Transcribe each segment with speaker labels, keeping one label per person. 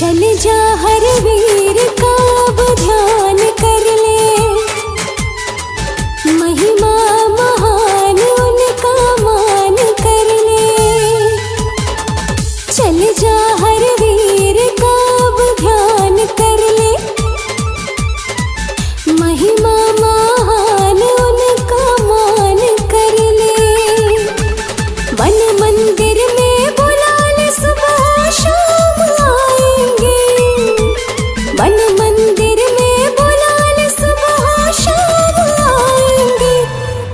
Speaker 1: चल जा हर वीर का अब ध्यान कर ले, महिमा महान उनका मान कर ले। चल जा हर वीर का अब ध्यान कर ले, महिमा महान उनका मान कर ले। वन मंदिर में बुला ले, सुबह शाम आएंगे। वन मंदिर में बुला ले, सुबह शाम आएंगे।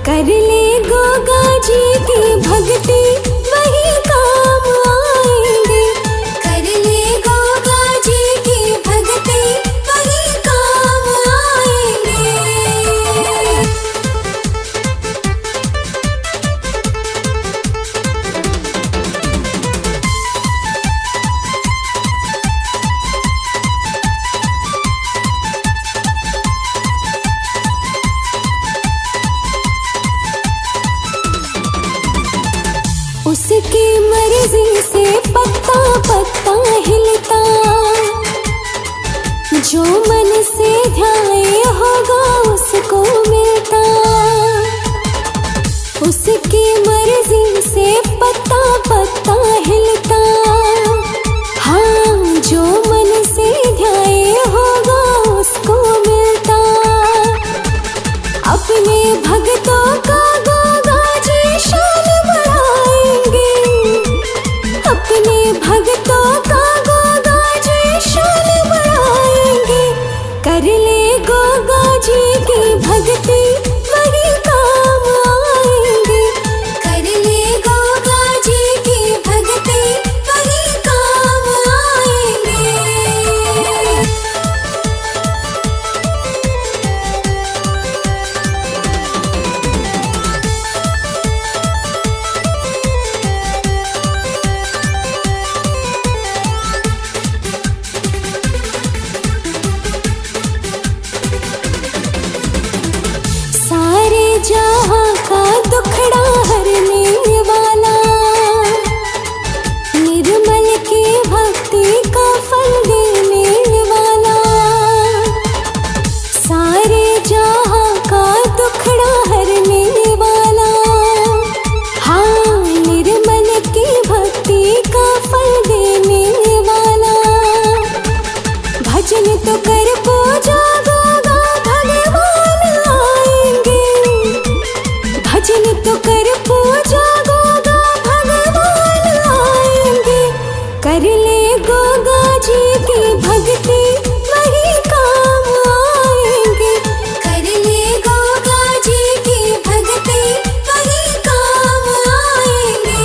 Speaker 1: कर ले गोगा जी की भक्ति, वही काम आएंगे। कर ले गोगा जी की भक्ति, वही काम आएंगे। उसकी मर्जी से पत्ता पत्ता हिलता, जो मन से ध्याए होगा उसको मिलता। उसकी मर्जी से पत्ता पत्ता हिलता, हाँ जो मन से ध्याए होगा उसको मिलता। अपने भक्तों का गोगा जी शान बढ़ाएंगे, अपने भक्तों का गोगा जी शान बढ़ाएंगे। कर ले गोगा जी की भक्ति, वही काम आएंगे। कर ले गोगा जी की भक्ति, वही काम आएंगे। सारे जहां का दुखड़ा हरने वाला, निर्मल की भक्ति का फल देने वाला। सारे जहां का दुखड़ा हरने वाला, हाँ निर्मल की भक्ति का फल देने वाला। भजन तो कर पूजा गोगा भगवान आएंगे। भजन तो कर पूजा गोगा भगवान आएंगे। कर ले गोगा जी की भक्ति, वही काम आएंगे। कर ले गोगा जी की भक्ति, वही काम आएंगे।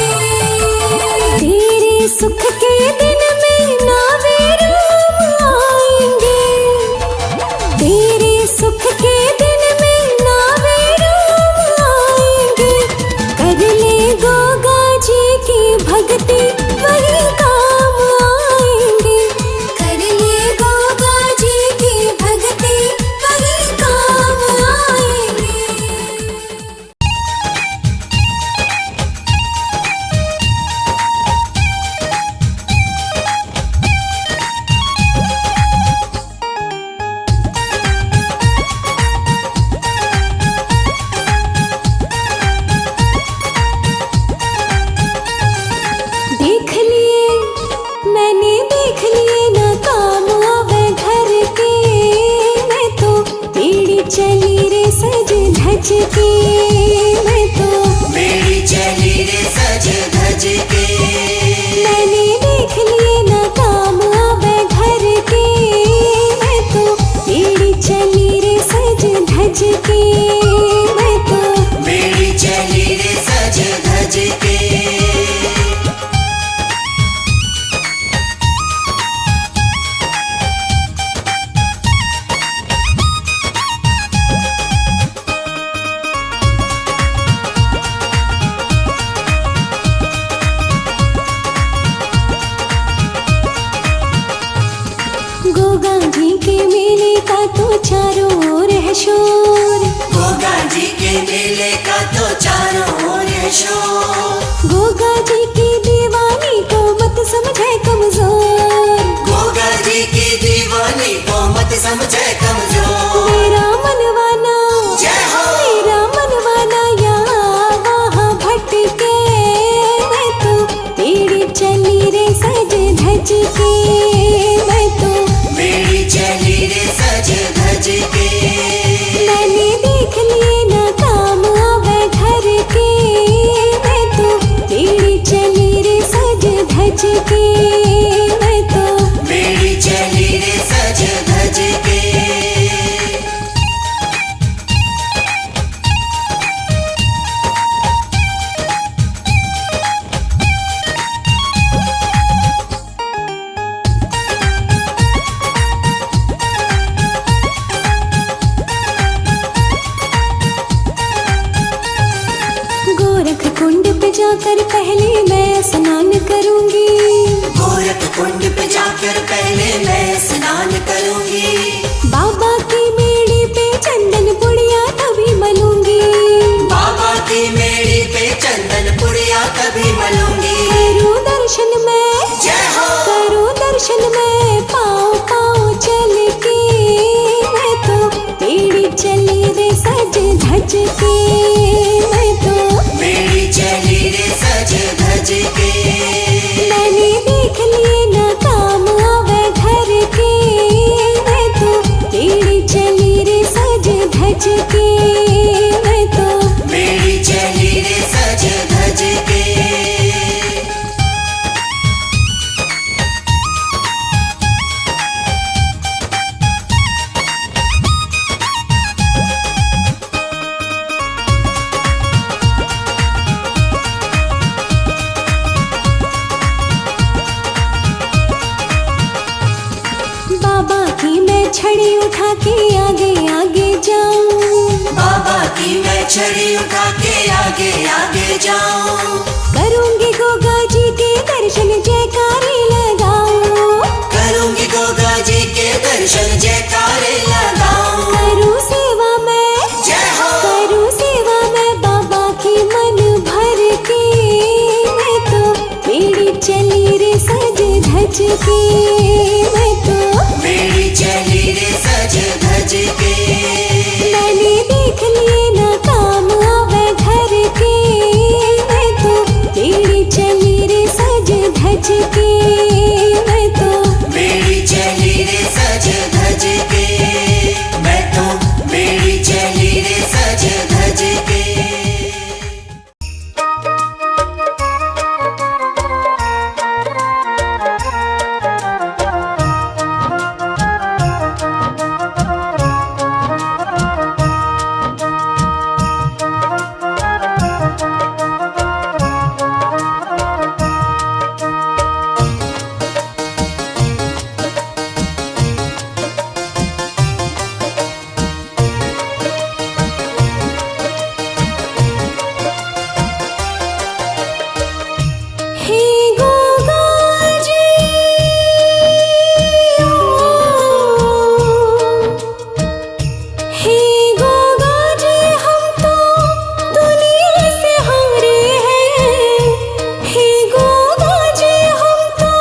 Speaker 1: तेरे सुख के दिन में नावे राम आएंगे। तेरे सुख के दिन में नावे राम आएंगे। कर ले गोगा जी की भक्ति, वही काम आएंगे। कर ले गोगा जी की भक्ति, वही काम आएंगे। देख लिए मैंने, देख लिए ना काम आवे घर के। मैं तो बीड़ी चली रे सज धज के। मैं तो
Speaker 2: मेरी चली रे सज धज के।
Speaker 1: मैंने देख लिए ना काम आवे घर के। मैं तो बीड़ी चली रे सज धज के। मैं तो
Speaker 2: मेरी चली रे सज धज के।
Speaker 1: गोगा जी के मेले का तो चारों ओर है शोर।
Speaker 2: गोगा जी के मेले का तो चारों ओर है शोर।
Speaker 1: गोगा जी की दीवानी को मत समझे कमजोर।
Speaker 2: गोगा जी की दीवानी को मत समझे कमजोर।
Speaker 1: मेरा मनवाना
Speaker 2: जय हो।
Speaker 1: मेरा मनवाना यहाँ वहाँ भटके, मैं तो मेरी चली रे सज धज के, मैं तो
Speaker 2: मेरी चली रे सज धज के।
Speaker 1: मैंने देख लिए ना काम आवे घर के, मैं तो मेरी चली रे सज धज के, मैं तो
Speaker 2: मेरी चली रे सज धज के।
Speaker 1: गोरख कुंड पे जाकर पहले मैं स्नान करूंगी,
Speaker 2: गोरख कुंड पे जाकर पहले मैं स्नान करूंगी।
Speaker 1: बाबा की मेड़ी पे चंदन पुड़िया तभी मलूंगी,
Speaker 2: बाबा की मेड़ी पे चंदन पुड़िया कभी मलूंगी।
Speaker 1: करूं दर्शन में
Speaker 2: जय हो।
Speaker 1: करूं दर्शन में पाँव पाँव चल के, मैं तो मेरी चली रे सज धज के, मैं तो
Speaker 2: मेरी चली रे सज धज के।
Speaker 1: मैंने देख लिए ना काम आवे घर के, मैं तो मेरी चली रे सज धज के, मैं तो
Speaker 2: मेरी चली रे सज धज के।
Speaker 1: बाबा की मैं छड़ी उठा के आगे आगे जाऊं,
Speaker 2: बाबा की मैं छड़ी उठा के आगे आगे जाऊं।
Speaker 1: करूंगी गोगा जी के दर्शन जयकारे लगाऊं,
Speaker 2: करूंगी गोगा जी के दर्शन जयकारे लगाऊं।
Speaker 1: करूं सेवा में
Speaker 2: जय हो।
Speaker 1: करूं सेवा में बाबा की मन भर के, मैं तो मेरी चली रे सज धज के, मैं तो
Speaker 2: मेरी चली रे सज धज के।
Speaker 1: मैंने देख लिए ना काम आवे घर के, मैं तो मेरी चली रे सज धज के, मैं तो
Speaker 2: मेरी चली रे सज धज के। मैं तो मेरी चली रे सज धज के।
Speaker 1: हे गोगा जी, हे गोगा जी, हम तो दुनिया से हारे हैं, हे गोगा जी, हम तो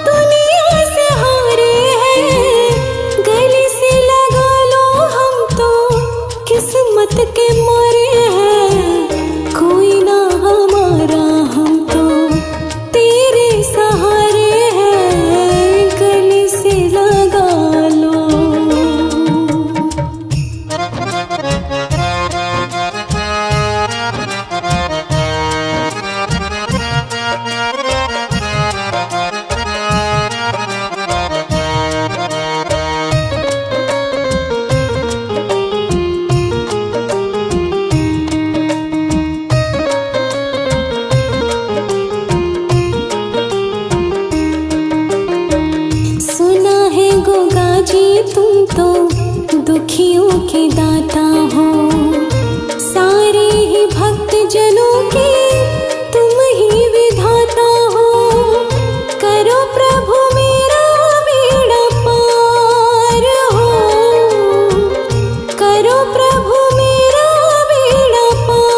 Speaker 1: दुनिया से हारे हैं, गले से लगा लो हम तो किस्मत के मारे हैं, कोई ना हमारा हम तो तेरे सहारे हैं, गले से लगा लो। सुना है गोगा जी तुम तो दुखियों के दाता हो, सारे ही भक्त जनों के तुम ही विधाता हो, करो प्रभु मेरा बेड़ा पार हो, करो प्रभु मेरा बेड़ा पार,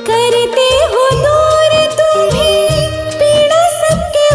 Speaker 1: करते हो दूर तुम्हें पीड़ा सबके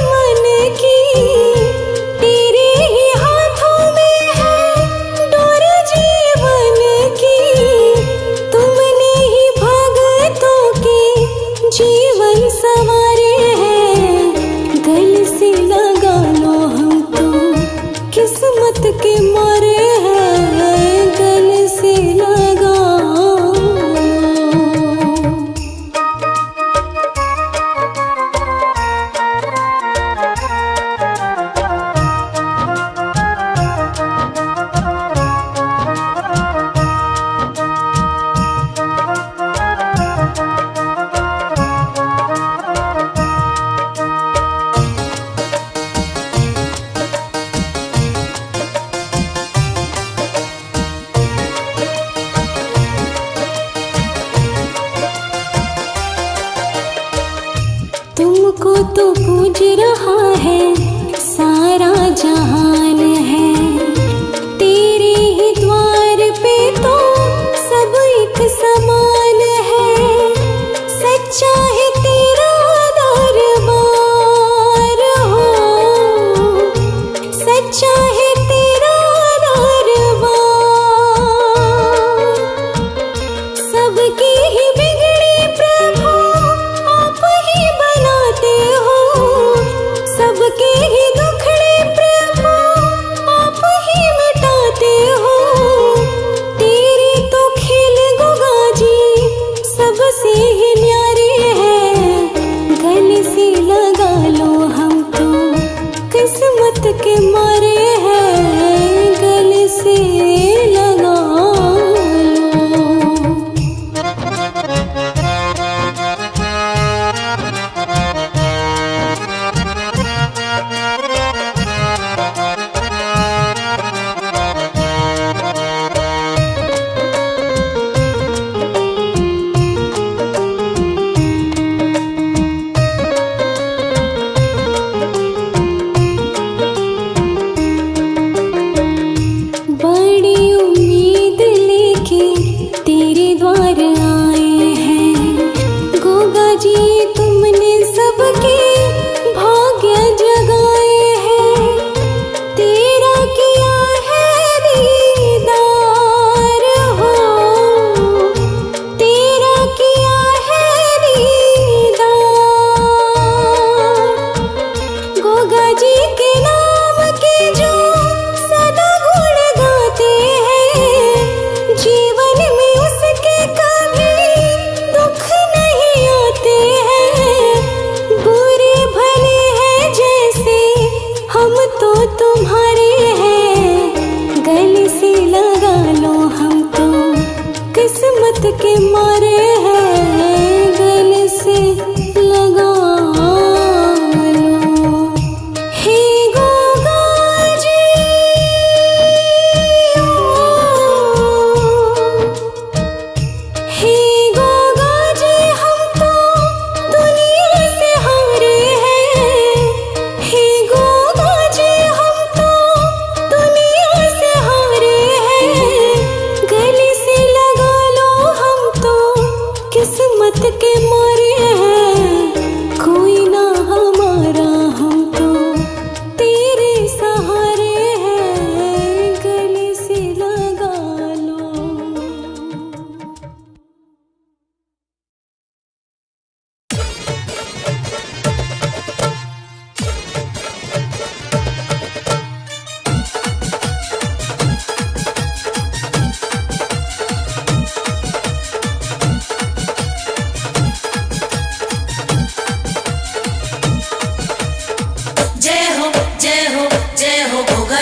Speaker 1: के मारे हैं गले से लगा के मारे हैं गले से लगा लो। हे गोगा जी हे गोगा जी हम तो दुनिया से हारे हैं। हे गोगा जी हम तो दुनिया से हारे हैं। गले से लगा लो हम तो किस्मत के मारे हैं। कोई ना हमारा हम तो तेरे सहारे हैं। गले से लगा लो।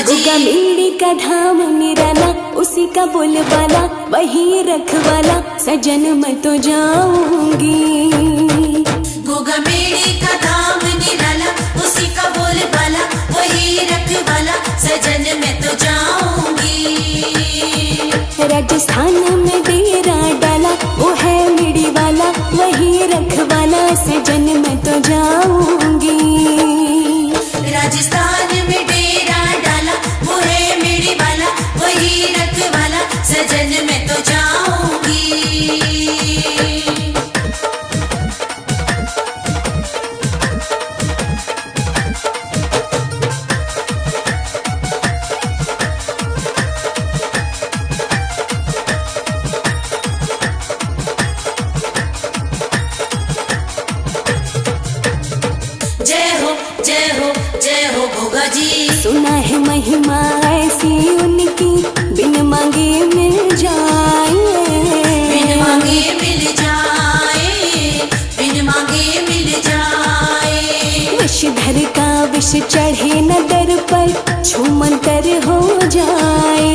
Speaker 1: गोगा मेरे का धाम निराला, उसी का बोलबाला वही रखवाला, सजन मैं तो जाऊंगी।
Speaker 2: गोगा मेरे का धाम निराला, उसी का बोलबाला वही रखवाला, सजन मैं तो जाऊंगी।
Speaker 1: राजस्थान में डेरा डाला, वो है मिड़ी वाला वही रखवाला, सजन मैं तो जाऊंगी।
Speaker 2: राजस्थान में डेरा डाला, वो है मेरी वाला वही रखवाला, सजन मैं तो जाऊंगी। जय हो जय हो जय हो गोगा जी।
Speaker 1: सुना है महिमा ऐसी उनकी, बिन मांगे मिल जाए।
Speaker 2: बिन मांगे मिल जाए, बिन मांगे मिल जाए।
Speaker 1: विषधर का विष चढ़े न दर पर, छूमंतर हो जाए।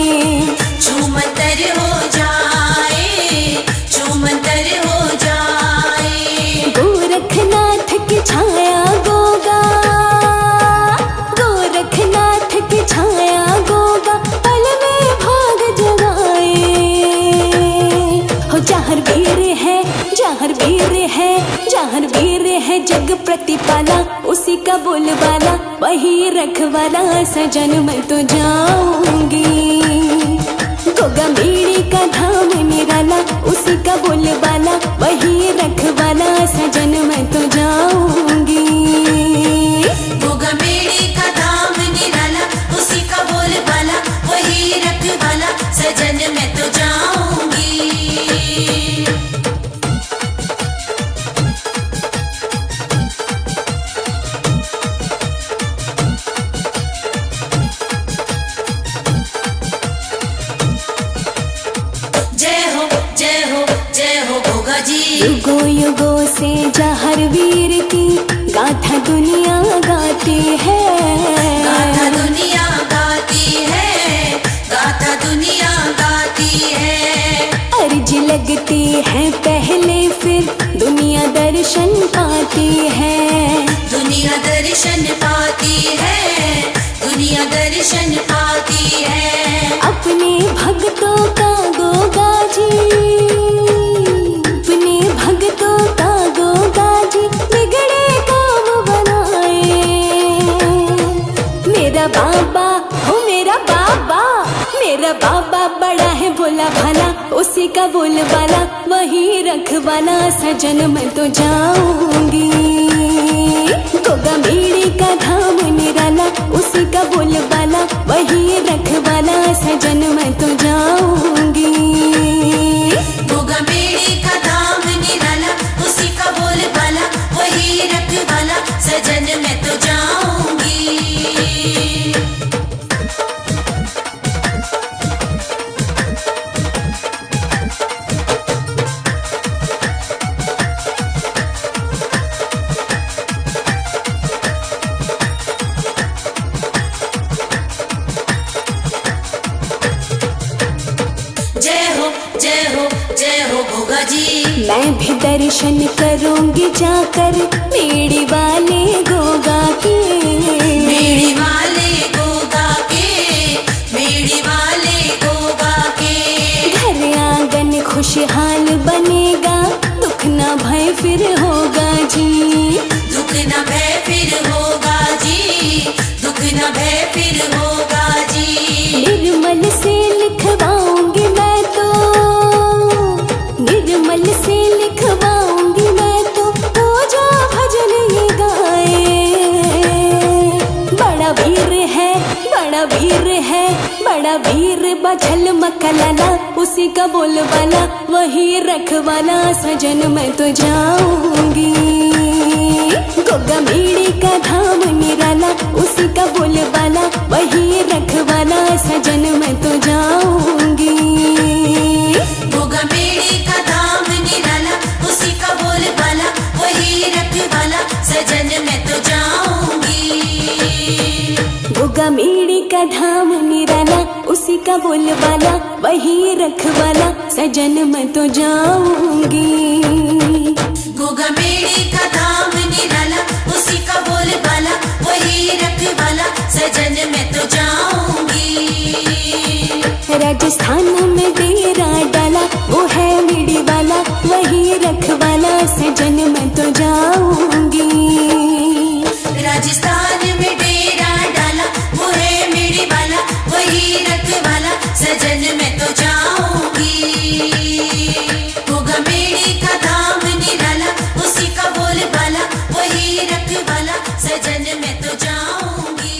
Speaker 2: छूमंतर हो जाए, छूमंतर हो जाए।
Speaker 1: गोरखनाथ की छाया गोगा, गोरखनाथ की छाया गोगा, पल में भाग जगाए। हो जहर वीर है, जहर वीर है, जहर वीर है जग प्रतिपाला, उसी का बोलबाला वही रखवाला, सजन मैं तो जाऊंगी। गोगा मेरे का धाम निराला, उसी का बोलबाला वही रखवाला, सजन मैं तो जाऊंगी।
Speaker 2: गोगा मेरे का धाम निराला, उसी का बोलबाला वही रखवाला, सजन मैं तो जाऊंगी।
Speaker 1: युगो युगो से जहर वीर की गाथा दुनिया गाती है।
Speaker 2: गाथा दुनिया
Speaker 1: पाती है।
Speaker 2: दुनिया दर्शन पाती है, दुनिया दर्शन पाती है।
Speaker 1: अपने भक्तों का गोगा जी, अपने भक्तों का गोगा जी बिगड़े काम बनाए। मेरा बाबा हो मेरा बाबा, मेरा बाबा बड़ा है भोला भाला, उसी का बोलबाला वही रखवाला। सजन मैं तो जाऊंगी गोगा मेड़ी का धाम निराला, उसी का बोलबाला वही रखवाला। सजन मैं तो जाऊंगी
Speaker 2: गोगा मेड़ी का धाम निराला, उसी का बोलबाला वही रखवाला। सजन मैं तो जाऊंगी। जय हो जय हो जय हो गोगा जी।
Speaker 1: मैं भी दर्शन करूंगी जाकर मेड़ी वाले गोगा के।
Speaker 2: मेड़ी वाले गोगा के, मेड़ी वाले गोगा के।
Speaker 1: घर आंगन खुशहाल बनेगा, दुख ना भय फिर होगा जी।
Speaker 2: दुख न भय फिर होगा जी, दुख न भय फिर होगा जी।
Speaker 1: निर्मल से लिखवाऊंगी मैं तो, निर्मल से लिखवाऊंगी मैं तो, पूजा भजन ये गाए। बड़ा वीर है, बड़ा वीर है, बड़ा वीर बछल मकलाला, उसी का बोलबाला वही रखवाला। सजन मैं तो जाऊंगी गोगा मेड़ी का धाम निराला, उसी का बोलबाला वही रखवाला। सजन मैं तो जाऊंगी
Speaker 2: गोगा मेड़ी का धाम निराला, उसी का बोलबाला वही रखवाला। सजन मैं तो जाऊंगी
Speaker 1: गोगा मेड़ी का धाम निराला, उसी का बोलबाला वही रखवाला। सजन मैं तो जाऊंगी
Speaker 2: गोगा मेड़ी का धाम निराला, उसी का बोलबाला वही रखवाला। सजन मैं तो जाऊंगी।
Speaker 1: राजस्थान में डेरा डाला, वो है मेड़ी वाला वही रखवाला। सजन मैं तो जाऊंगी
Speaker 2: राजस्थान में डेरा डाला, वो है मेड़ी वाला वही रखवाला। सजन मैं तो जाऊंगी गोगा मेड़ी का धाम निराला, उसी का बोलबाला वही रखवाला। सजन मैं तो जाऊंगी।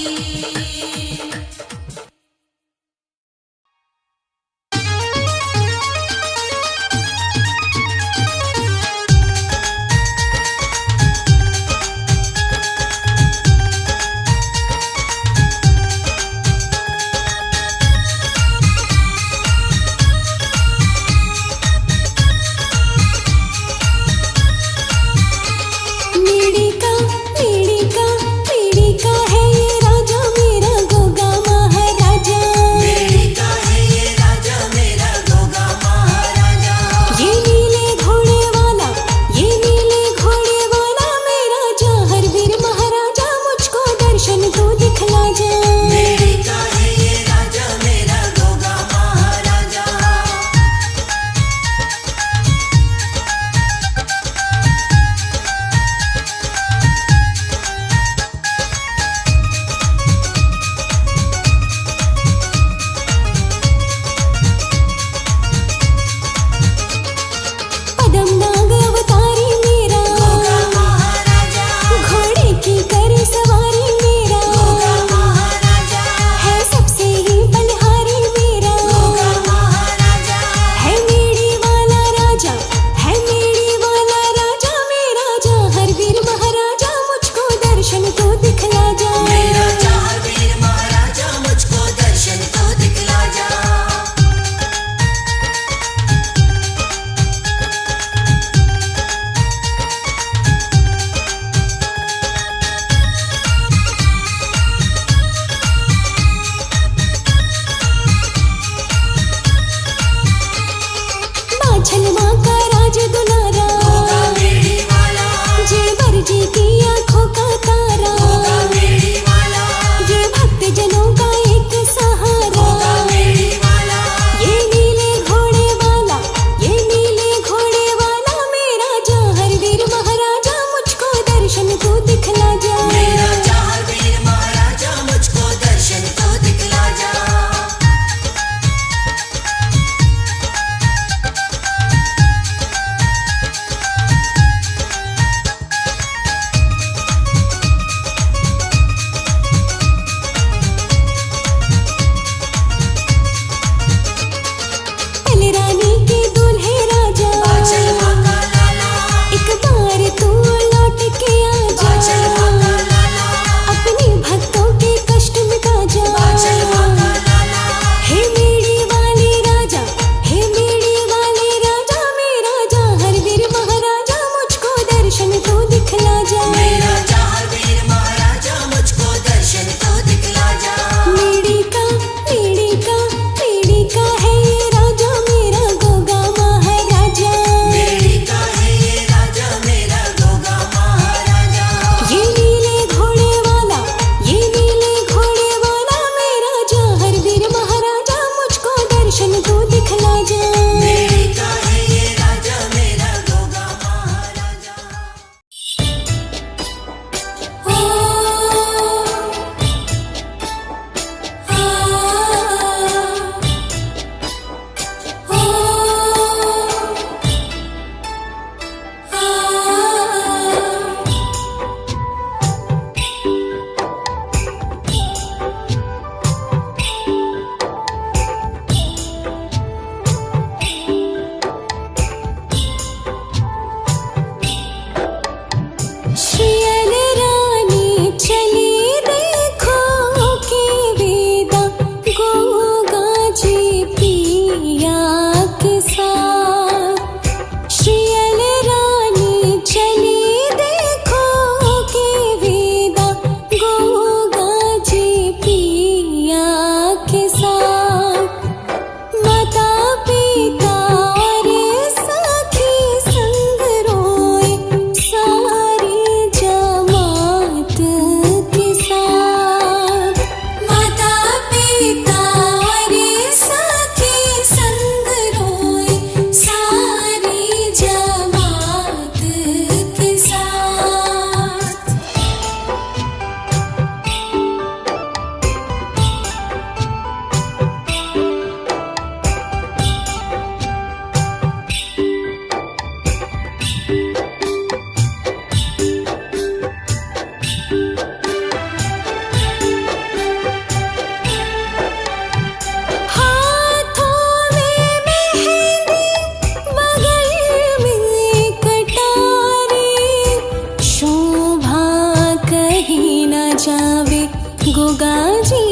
Speaker 1: गोगा जी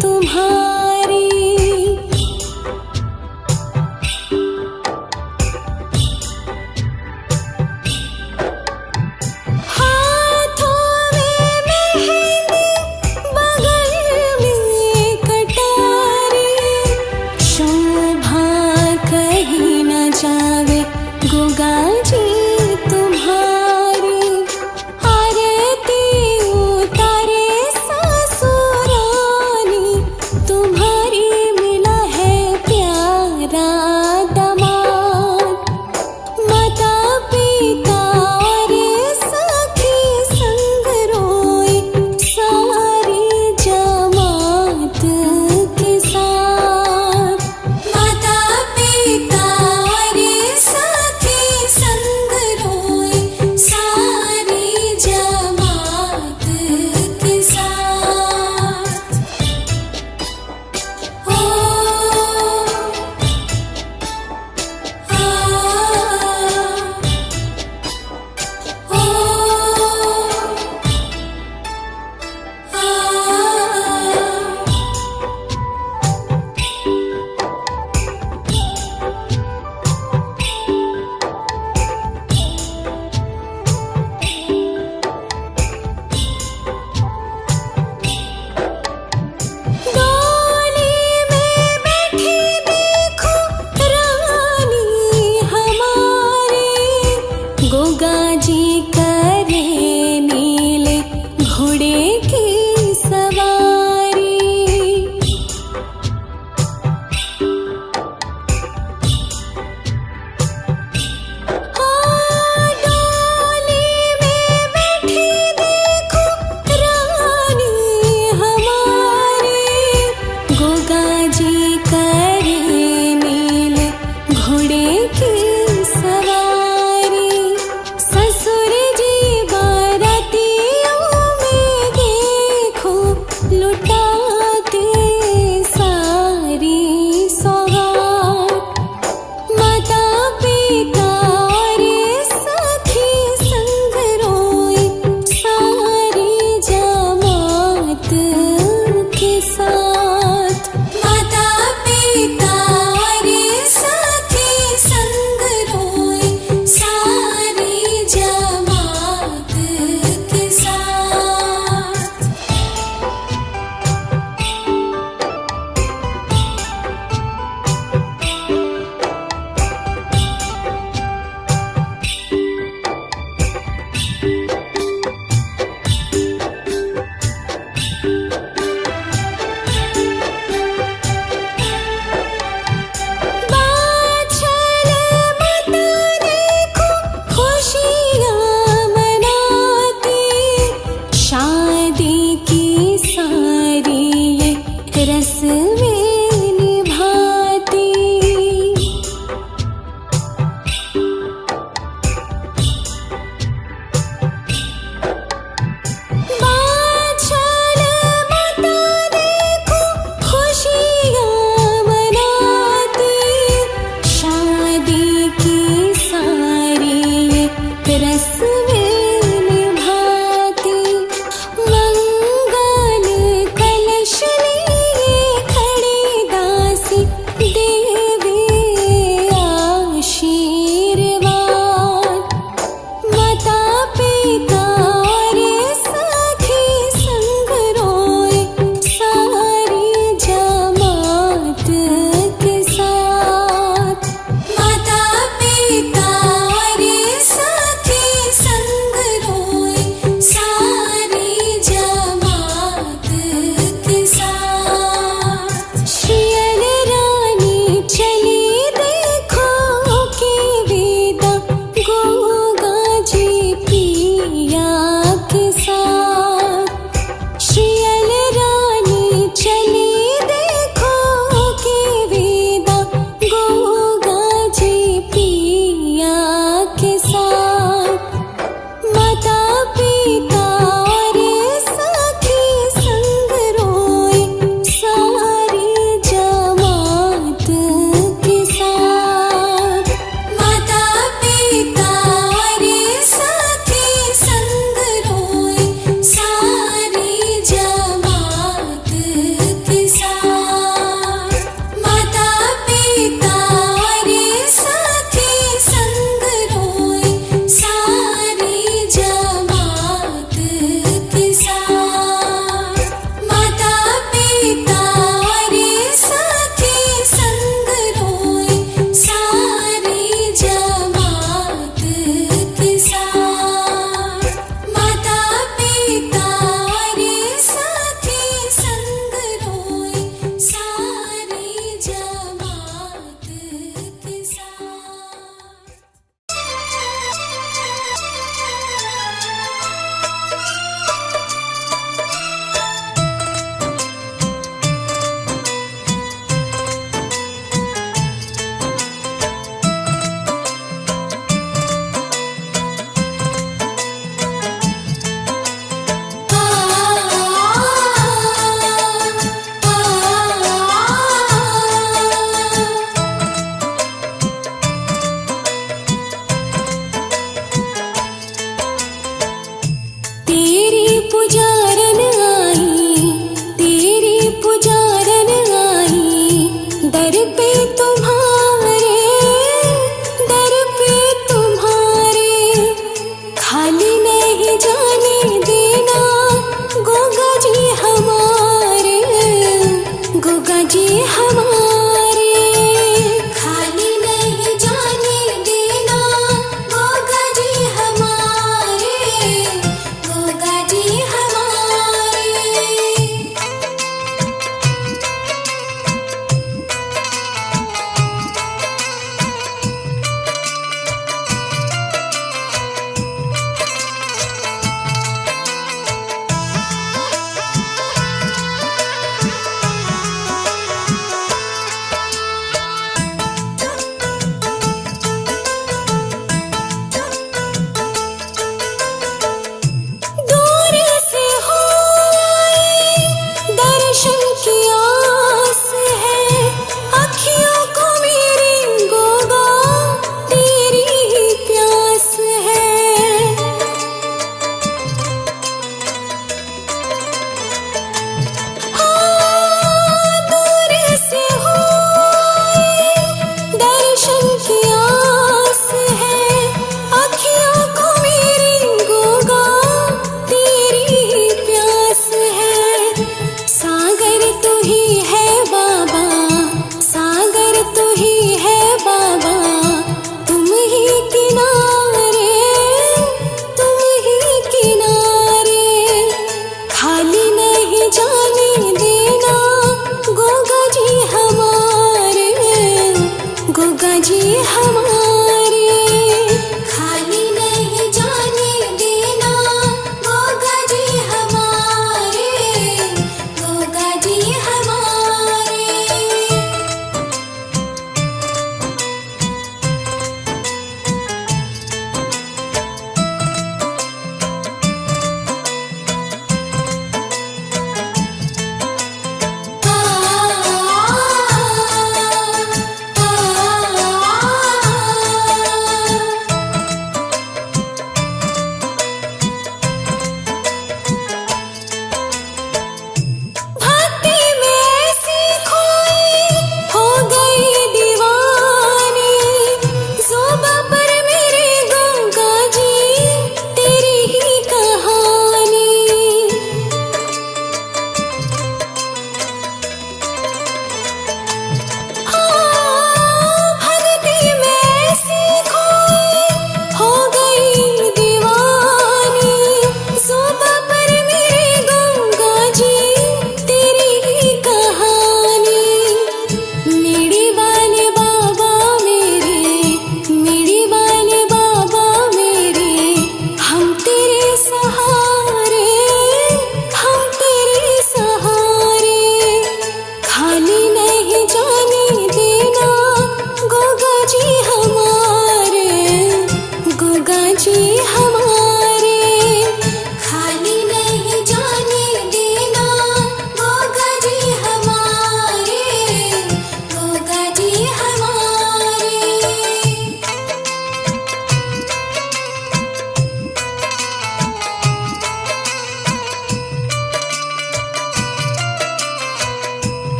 Speaker 1: तुम्हारी। हाथों में मेहंदी, बगल में कटारी, शोभा कहीं न जावे गोगा जी तुम्हारी। आरती उतारे सासुरानी, तुम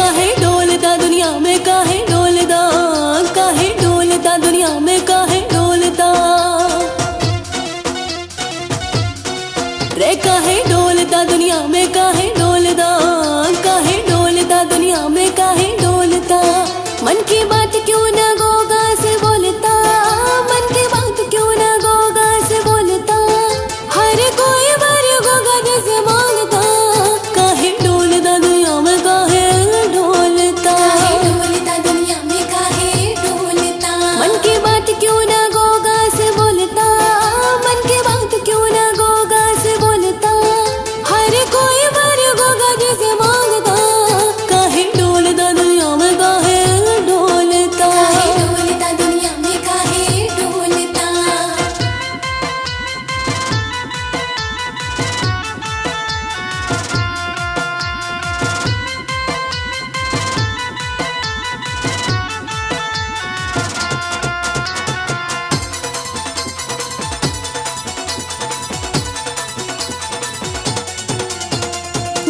Speaker 1: काहे डोलता दुनिया में काहे डोलता, काहे डोलता दुनिया में काहे डोलता, रे काहे डोलता दुनिया में काहे डोलता, काहे डोलता दुनिया में काहे डोलता। मन की बात क्यों ना गोगा से बोलता, मन की बात क्यों ना गोगा से बोलता, हर कोई बर गोगा जैसे मांगता, काहे डोलता दुनिया में काहे डोलता,
Speaker 2: काहे डोलता दुनिया में काहे डोलता।
Speaker 1: मन की बात क्यों ना गोगा से बोलता, मन की बात क्यों ना गोगा से बोलता, हर कोई बर गोगा जैसे मांगता, काहे डोलता दुनिया में काहे डोलता,
Speaker 2: काहे डोलता दुनिया में काहे डोलता।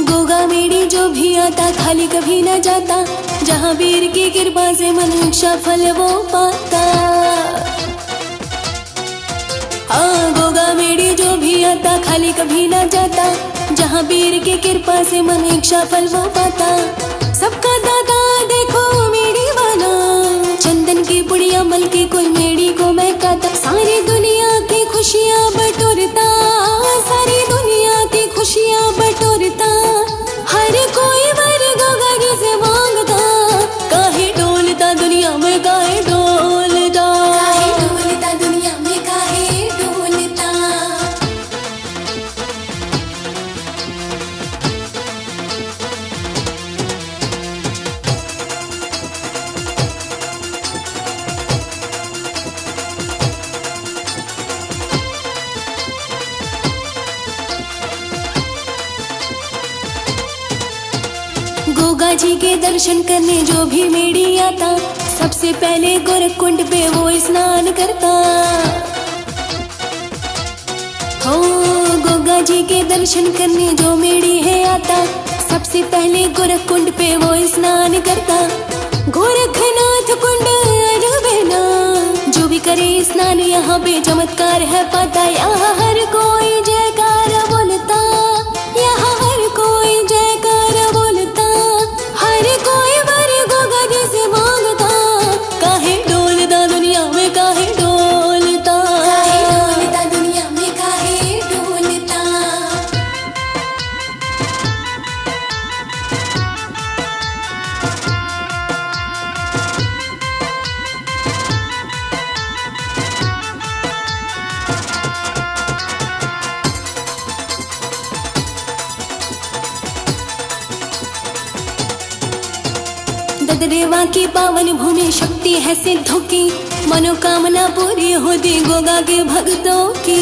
Speaker 1: गोगा मेरी जो भी आता खाली कभी न जाता, जहाँ वीर की कृपा से मनुष्य फल वो पाता। हाँ गोगा मेरी जो भी आता खाली कभी न जाता, जहाँ वीर की कृपा से मनुष्य फल वो पाता। सबका दादा देखो मेरी वाला, चंदन की पुड़िया मल के कोई मेरी को महकाता, सारी दुनिया की खुशियाँ बटोरता, सारी दुनिया की खुशियाँ बटोरता, हर कोई वर गोगा जैसे मांगता, काहे डोलता दुनिया में काहे डोलता,
Speaker 2: काहे डोलता दुनिया में काहे डोलता।
Speaker 1: गोगा जी के दर्शन करने जो भी मेरी आता, सबसे पहले गोरखकुंड पे वो स्नान करता। हो गोगा जी के दर्शन करने जो मेरी है आता, सबसे पहले गोरखकुंड पे वो स्नान करता। गोरखनाथ कुंड अजबेना, जो भी करे स्नान यहाँ पे चमत्कार है पाता। यहाँ हर कोई जयकार बोलता, यहाँ हर कोई जयकार बोलता, हर कोई वर गोगा जैसे मांगता, काहे डोलता दुनिया में काहे डोलता,
Speaker 2: काहे डोलता दुनिया में काहे डोलता।
Speaker 1: ददरेवा की पावन भूमि शक्ति है सिद्धों की, मनोकामना पूरी होती गोगा के भक्तों की।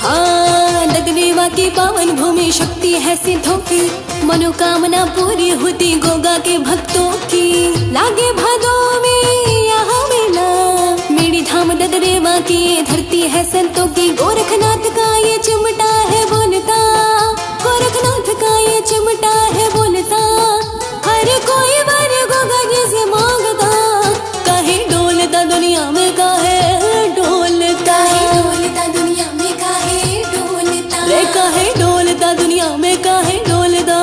Speaker 1: हाँ ददरेवा की पावन भूमि शक्ति है सिद्धों की, मनोकामना पूरी होती गोगा के भक्तों की। लागे भादो में यहाँ मेला, मेरी धाम ददरेवा की ये धरती है संतों की। गोरखनाथ का ये चिमटा है बोलता, गोरखनाथ का ये चिमटा है बोलता, हर कोई वर गोगा जैसे मांगता, काहे डोलता दुनिया में काहे डोलता,
Speaker 2: काहे डोलता दुनिया में काहे डोलता।
Speaker 1: रे काहे डोलता दुनिया में काहे डोलता,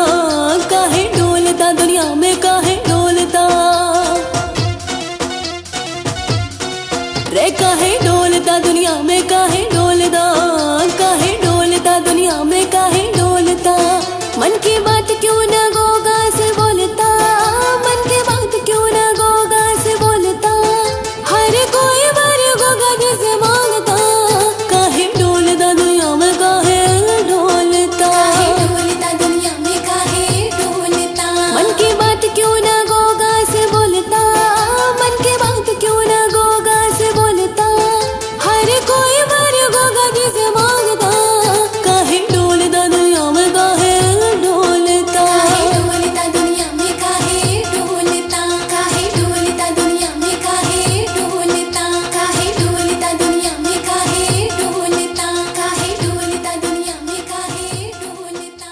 Speaker 1: काहे डोलता दुनिया में काहे डोलता, रे काहे डोलता दुनिया में काहे डोलता, काहे डोलता दुनिया में काहे डोलता। मन की बात क्यों ना गोगा से बोलता, मन की बात क्यों ना गोगा से बोलता, हर कोई वर गोगा जैसे मांगता, काहे डोलता दुनिया में काहे डोलता,
Speaker 2: काहे डोलता दुनिया में काहे डोलता।
Speaker 1: मन की बात क्यों ना गोगा से बोलता, मन की बात क्यों ना गोगा से बोलता, हर कोई वर गोगा जैसे मांगता, काहे डोलता दुनिया में काहे डोलता,
Speaker 2: काहे डोलता दुनिया में काहे डोलता। काहे डोलता दुनिया में काहे डोलता। काहे डोलता दुनिया में काहे डोलता। काहे डोलता दुनिया में काहे डोलता।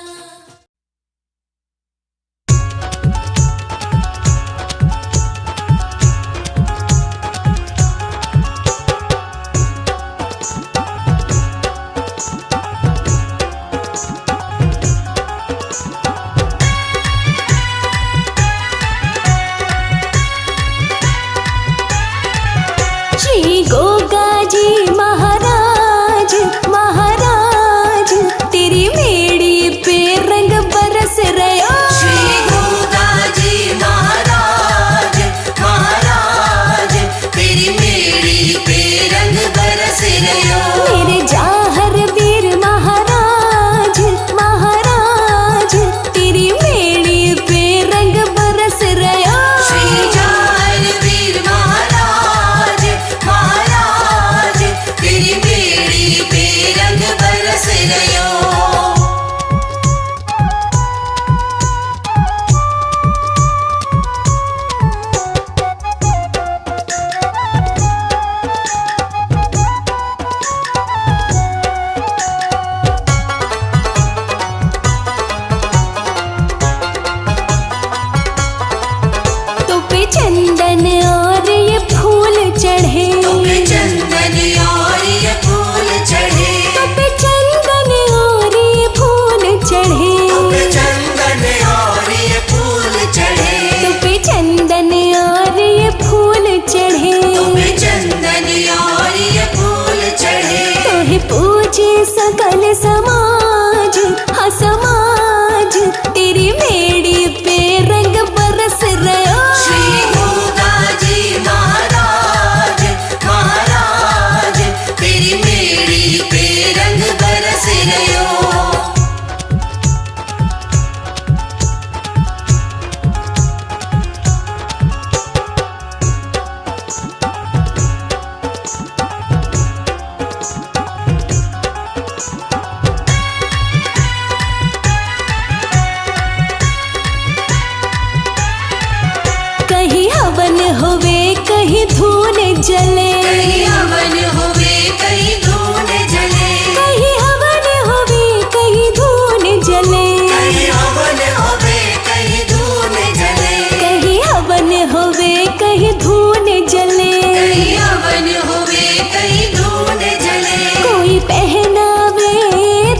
Speaker 1: कहीं हवन होवे कहीं धून जले,
Speaker 2: कहीं हवन होवे कहीं धून जले,
Speaker 1: कहीं हवन होवे कहीं धून जले,
Speaker 2: कहीं हवन होवे कहीं धून जले,
Speaker 1: कहीं हवन होवे कहीं धून जले,
Speaker 2: कहीं हवन होवे कहीं धून जले।
Speaker 1: कोई पहनावे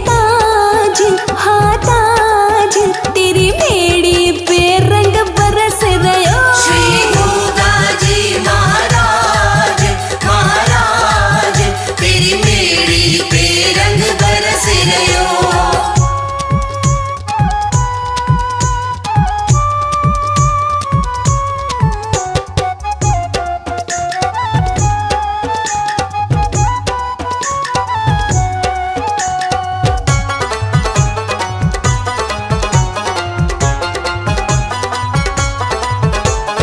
Speaker 1: ताज, हाँ ताज, तेरी बेड़ी पे रंग बरस रयो।
Speaker 2: श्री गोगाजी महाराज महाराज, तेरी मेरी पे रंग बरस रयो।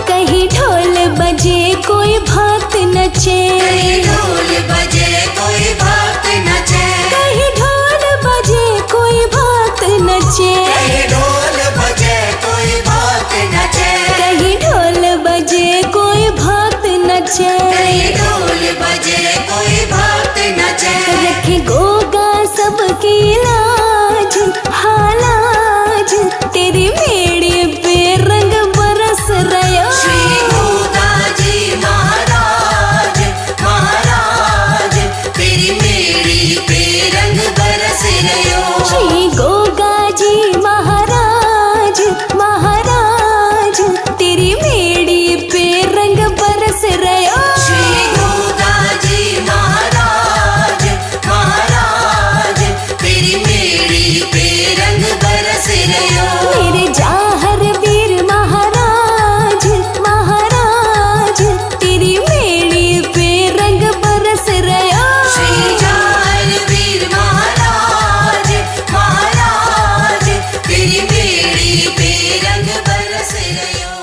Speaker 1: कहीं ढोल बजे कोई भात नचे,
Speaker 2: कहीं ढोल बजे कोई भात नचे,
Speaker 1: कहीं ढोल बजे कोई भात नचे,
Speaker 2: कहीं ढोल बजे कोई भात नचे,
Speaker 1: कहीं ढोल बजे कोई भात नचे,
Speaker 2: कहीं ढोल बजे कोई भात नचे।
Speaker 1: रखे गोगा सबकी लाज, हाँ लाज, तेरी बेड़ी पे रंग बरस रयो।
Speaker 2: श्री गोगाजी महाराज महाराज, तेरी मेरी पे रंग बरस रयो।
Speaker 1: श्री गोगाजी महाराज महाराज, तेरी बेड़ी पे रंग बरस रयो।
Speaker 2: श्री गोगाजी महाराज महाराज, तेरी मेरी पे रंग बरस रयो।
Speaker 1: मेरे जाहर वीर महाराज महाराज, तेरी बेड़ी पे रंग बरस रयो।
Speaker 2: श्री जाहर वीर महाराज महाराज, तेरी मेरी पे रंग बरस रयो।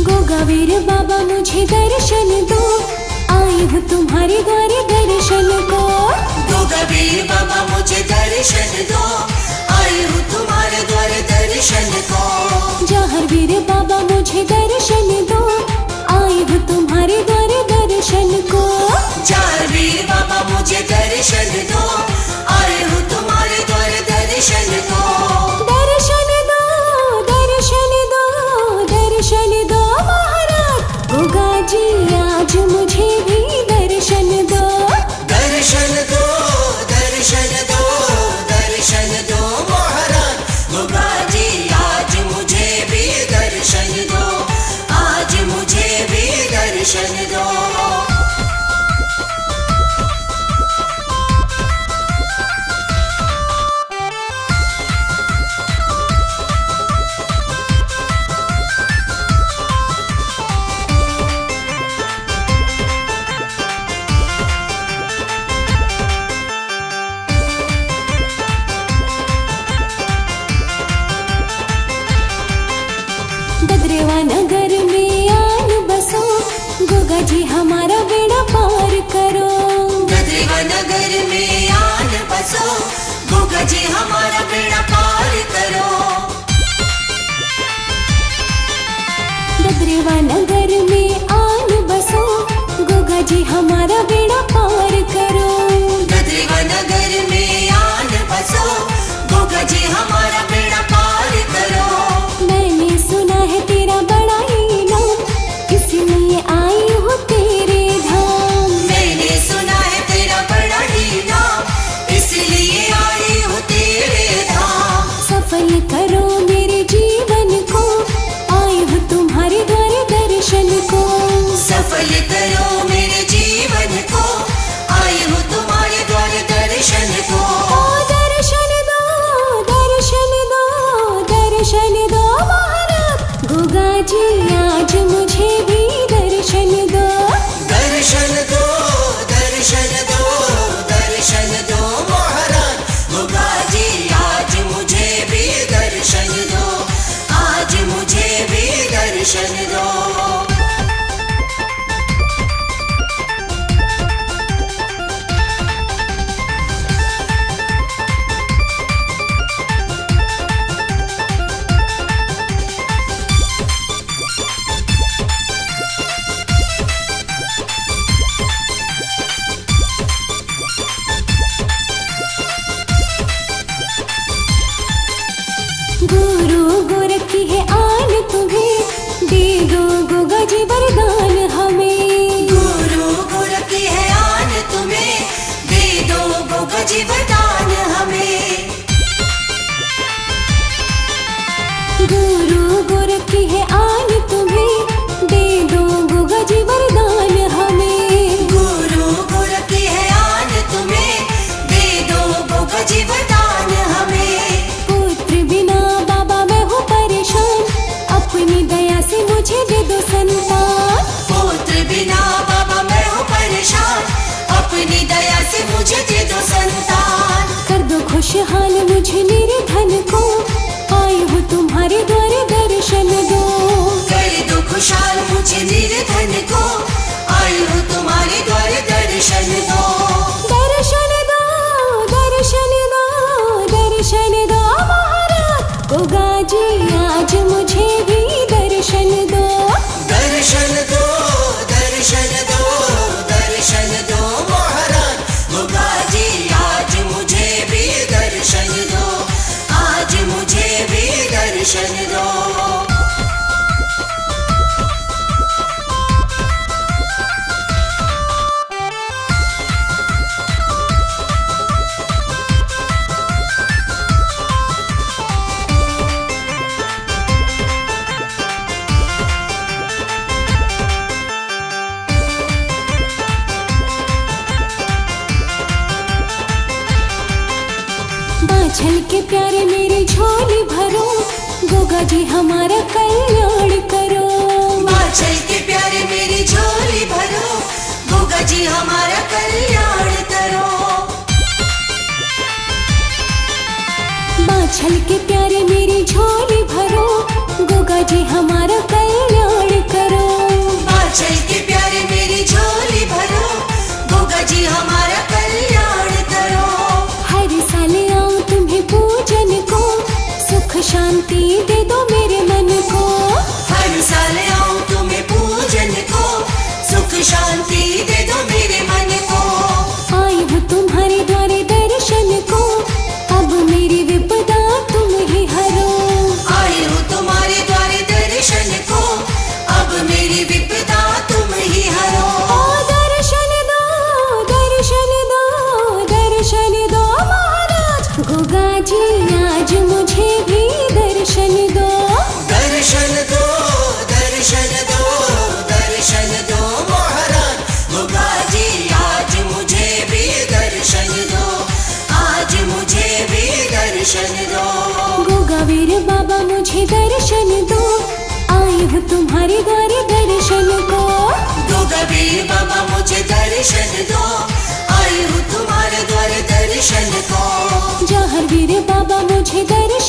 Speaker 1: गोगावीर बाबा मुझे दर्शन दो, आई हूँ तुम्हारे द्वारे दर्शन को।
Speaker 2: गोगावीर बाबा मुझे दर्शन दो, आई हूँ तुम्हारे द्वार दर्शन को।
Speaker 1: जाहर वीर बाबा मुझे दर्शन दो, आई हूँ तुम्हारे द्वारे दर्शन को।
Speaker 2: जाहरवीर बाबा मुझे दर्शन दो, आई हूँ तुम्हारे द्वार दर्शन को।
Speaker 1: दर्शन दो दर्शन दो दर्शन दो महाराज, गोगाजी आज मुझे भी दर्शन दो।
Speaker 2: दर्शन दो दर्शन दो दर्शन दो महाराज, गोगाजी आज मुझे भी दर्शन दो, आज मुझे भी दर्शन दो।
Speaker 1: ददरेवा नगर में आन बसो, गोगाजी हमारा बेड़ा पार करो।
Speaker 2: ददरेवा नगर में आन बसो, गोगाजी हमारा बेड़ा पार करो।
Speaker 1: ददरेवा नगर में आन बसो, गोगाजी हमारा बेड़ा पार करो।
Speaker 2: ददरेवा नगर में आन बसो, गोगाजी हमारा बेड़ा पार करो।
Speaker 1: मैंने सुना है तेरा बड़ा ही नाम, इसलिए आई हूँ तेरे धाम।
Speaker 2: मैंने सुना है तेरा बड़ा ही नाम, इसलिए आई हूँ तेरे धाम।
Speaker 1: सफल करो मेरे जीवन को, आई हूँ तुम्हारे द्वारे दर्शन को।
Speaker 2: सफल करो मेरे जीवन को,
Speaker 1: है आन तुम्हें, दे दो गोगा जी वरदान हमें।
Speaker 2: गुरु गुर की है आन तुम्हें, दे दो गोगा जी वरदान हमें।
Speaker 1: गुरु गुर की है आन तुम्हें, दे दो गोगा जी वरदान हमें।
Speaker 2: गुरु गुर की है आन तुम्हें, दे दो गोगा जी वरदान हमें।
Speaker 1: पुत्र बिना बाबा मैं हूँ परेशान, अपनी दया से मुझे दे दो संतान।
Speaker 2: पुत्र बिना बाबा मैं हूँ परेशान, अपनी दया से मुझे दे दो संतान।
Speaker 1: कर दो खुशहाल मुझे मेरे धन को, आई हूँ तुम्हारे द्वारे दर्शन दो।
Speaker 2: कर दो खुशहाल मुझे निर्धन को, आई हूँ तुम्हारे द्वारे दर्शन दो।
Speaker 1: दर्शन दो, दर्शन दो, दर्शन दो महाराज गोगा जी, आज मुझे भी दर्शन दो।
Speaker 2: दर्शन दो, दर्शन दो, दर्शन दो महाराज गोगा जी, आज मुझे भी दर्शन दो। आज मुझे भी दर्शन दो।
Speaker 1: बाछल के प्यारे मेरी झोली भरो, गोगा जी हमारा कल्याण करो।
Speaker 2: बाछल के प्यारे मेरी झोली भरो, गोगा जी हमारा कल्याण करो।
Speaker 1: बाछल के प्यारे मेरी झोली भरो, गोगा जी हमारा कल्याण करो।
Speaker 2: बाछल के प्यारे मेरी झोली भरो, गोगा जी हमारा कल्याण करो।
Speaker 1: हर साल आऊं तुम्हें पूजन को, सुख शांति दे दो मेरे मन को।
Speaker 2: हर साल आऊं तुम्हें पूजन को, सुख शांति दे दो मेरे मन को।
Speaker 1: आई हूँ तुम्हारे द्वारे दर्शन को, अब मेरी विपदा तुम ही हरो।
Speaker 2: आई हूँ तुम्हारे द्वारे दर्शन को, अब मेरी विपदा तुम ही हरो।
Speaker 1: ओ दर्शन दो, दर्शन दो, दर्शन दो महाराज गोगा जी, आज मुझे भी दर्शन दो।
Speaker 2: दर्शन दो, दर्शन दो, दर्शन दो महाराज गोगा जी, आज मुझे भी दर्शन दो। आज मुझे भी दर्शन दो।
Speaker 1: गोगा वीर बाबा मुझे दर्शन दो, आई हूँ तुम्हारे द्वारे दर्शन को।
Speaker 2: गोगा वीर बाबा मुझे दर्शन दो, आई हूँ तुम्हारे द्वारे दर्शन को।
Speaker 1: जहर वीर बाबा मुझे दर्शन